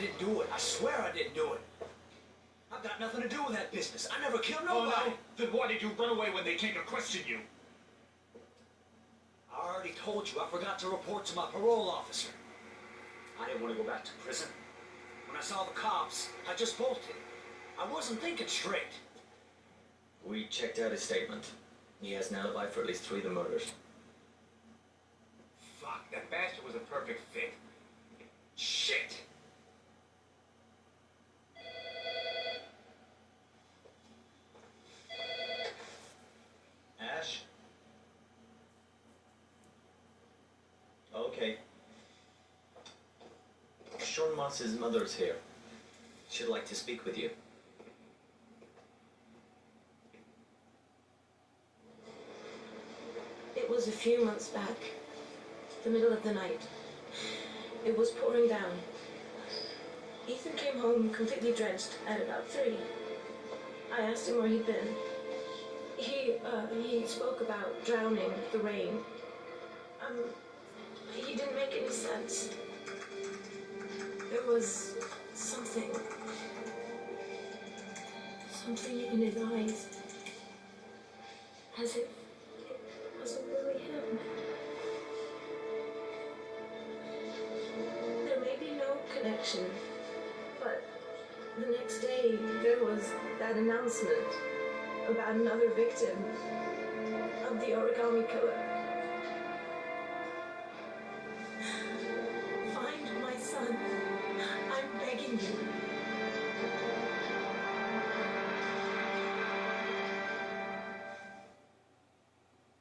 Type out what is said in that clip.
didn't do it. I swear I didn't do it. I've got nothing to do with that business. I never killed nobody. Oh, no? Then why did you run away when they came to question you? I already told you I forgot to report to my parole officer. I didn't want to go back to prison. When I saw the cops, I just bolted. I wasn't thinking straight. We checked out his statement. He has an alibi for at least 3 of the murders. Fuck, that bastard was a perfect fit. Shit! Ash? Okay. Sean Moss's mother's here. She'd like to speak with you. It was a few months back, the middle of the night. It was pouring down. Ethan came home completely drenched at about 3. I asked him where he'd been. He spoke about drowning, the rain. He didn't make any sense. There was something in his eyes, as if it wasn't really him. There may be no connection, but the next day there was that announcement about another victim of the origami killer.